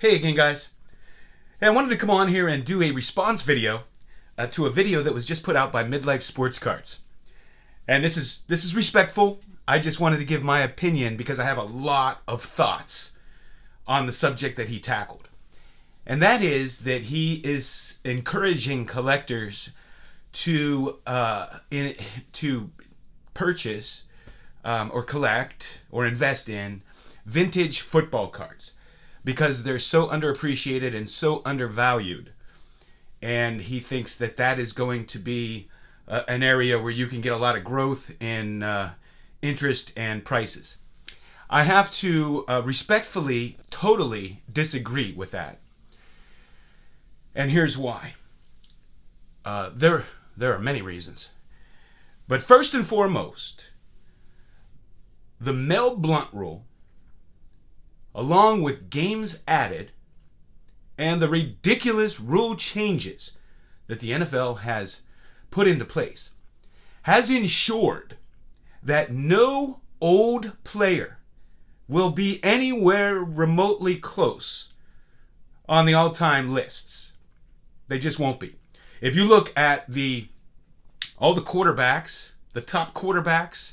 Hey again, guys. Hey, I wanted to come on here and do a response video to a video that was just put out by Midlife Sports Cards. And this is respectful. I just wanted to give my opinion because I have a lot of thoughts on the subject that he tackled. And that is that he is encouraging collectors to purchase or collect or invest in vintage football cards because they're so underappreciated and so undervalued. And he thinks that that is going to be an area where you can get a lot of growth in interest and prices. I have to respectfully, totally disagree with that. And here's why. There are many reasons. But first and foremost, the Mel Blount rule, along with games added and the ridiculous rule changes that the NFL has put into place, has ensured that no old player will be anywhere remotely close on the all-time lists. They just won't be. If you look at all the quarterbacks, the top quarterbacks,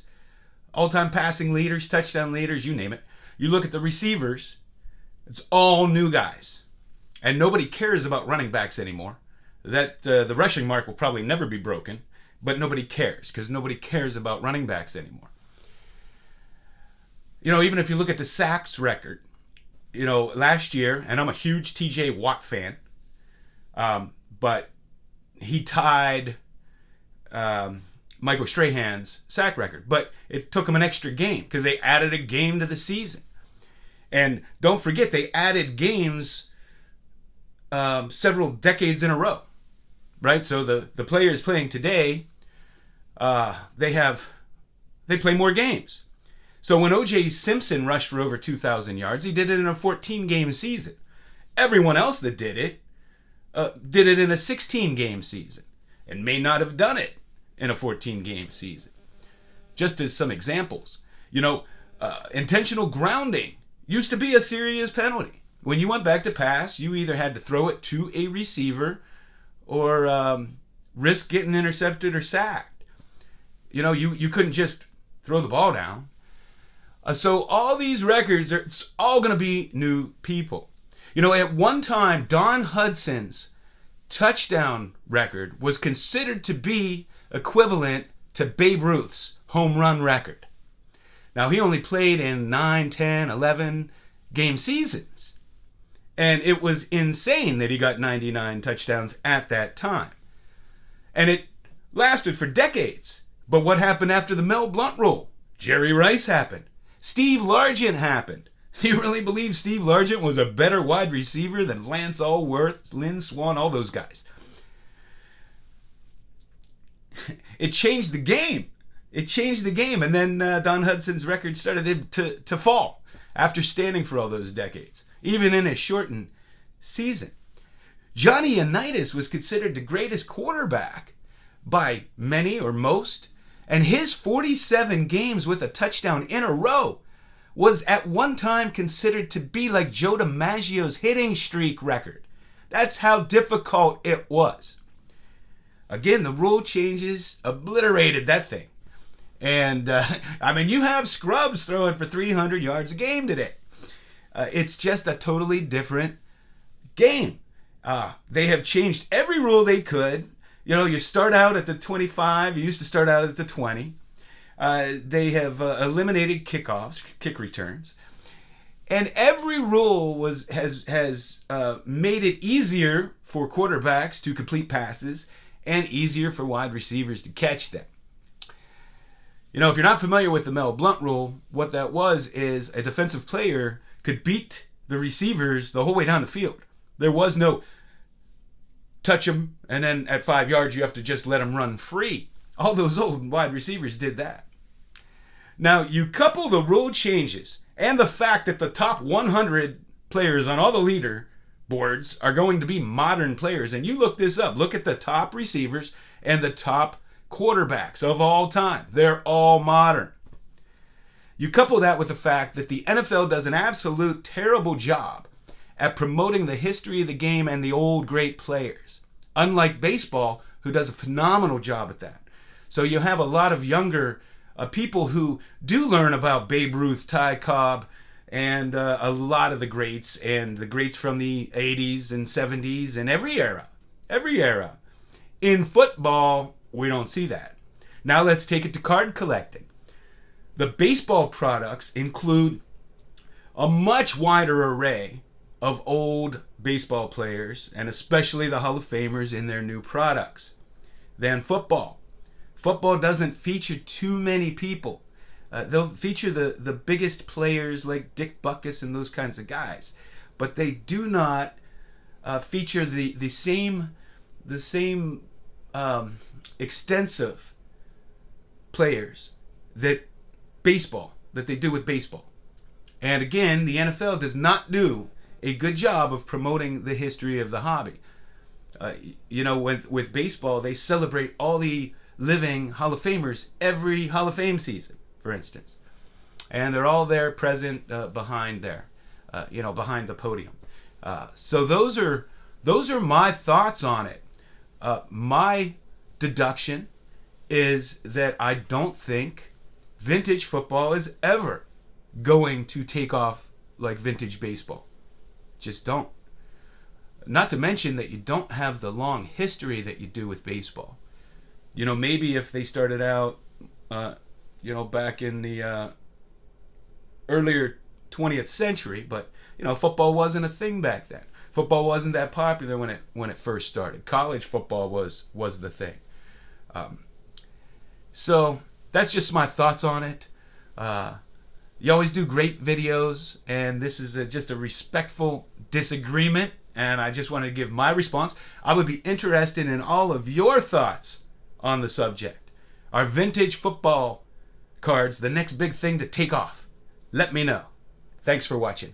all-time passing leaders, touchdown leaders, you name it. You look at the receivers, it's all new guys. And nobody cares about running backs anymore. The rushing mark will probably never be broken, but nobody cares because nobody cares about running backs anymore. Even if you look at the sacks record, last year, and I'm a huge TJ Watt fan, but he tied Michael Strahan's sack record. But it took him an extra game because they added a game to the season. And don't forget, they added games several decades in a row, right? So the players playing today, they play more games. So when O.J. Simpson rushed for over 2,000 yards, he did it in a 14-game season. Everyone else that did it in a 16-game season and may not have done it in a 14-game season. Just as some examples, intentional grounding used to be a serious penalty. When you went back to pass, you either had to throw it to a receiver or risk getting intercepted or sacked. You couldn't just throw the ball down. So all these records, it's all going to be new people. At one time, Don Hudson's touchdown record was considered to be equivalent to Babe Ruth's home run record. Now, he only played in 9, 10, 11 game seasons. And it was insane that he got 99 touchdowns at that time. And it lasted for decades. But what happened after the Mel Blount rule? Jerry Rice happened. Steve Largent happened. Do you really believe Steve Largent was a better wide receiver than Lance Allworth, Lynn Swann, all those guys? It changed the game. And then Don Hudson's record started to fall after standing for all those decades, even in a shortened season. Johnny Unitas was considered the greatest quarterback by many or most, and his 47 games with a touchdown in a row was at one time considered to be like Joe DiMaggio's hitting streak record. That's how difficult it was. Again, the rule changes obliterated that thing. And, you have scrubs throwing for 300 yards a game today. It's just a totally different game. They have changed every rule they could. You start out at the 25. You used to start out at the 20. They have eliminated kickoffs, kick returns. And every rule has made it easier for quarterbacks to complete passes and easier for wide receivers to catch them. If you're not familiar with the Mel Blount rule, what that was is a defensive player could beat the receivers the whole way down the field. There was no touch them, and then at 5 yards you have to just let them run free. All those old wide receivers did that. Now, you couple the rule changes and the fact that the top 100 players on all the leader boards are going to be modern players, and you look this up. Look at the top receivers and the top quarterbacks of all time. They're all modern. You couple that with the fact that the NFL does an absolute terrible job at promoting the history of the game and the old great players. Unlike baseball, who does a phenomenal job at that. So you have a lot of younger people who do learn about Babe Ruth, Ty Cobb, and a lot of the greats, and the greats from the 80s and 70s and every era. Every era. In football, we don't see that. Now let's take it to card collecting. The baseball products include a much wider array of old baseball players, and especially the Hall of Famers in their new products, than football. Football doesn't feature too many people. They'll feature the biggest players like Dick Butkus and those kinds of guys, but they do not feature the same extensive players that they do with baseball. And again, the NFL does not do a good job of promoting the history of the hobby. With baseball, they celebrate all the living Hall of Famers every Hall of Fame season, for instance. And they're all there present behind the podium. So those are my thoughts on it. My deduction is that I don't think vintage football is ever going to take off like vintage baseball. Just don't. Not to mention that you don't have the long history that you do with baseball. Maybe if they started out, back in the earlier 20th century, but, football wasn't a thing back then. Football wasn't that popular when it first started. College football was the thing. So that's just my thoughts on it. You always do great videos, and this is just a respectful disagreement, and I just wanted to give my response. I would be interested in all of your thoughts on the subject. Are vintage football cards the next big thing to take off? Let me know. Thanks for watching.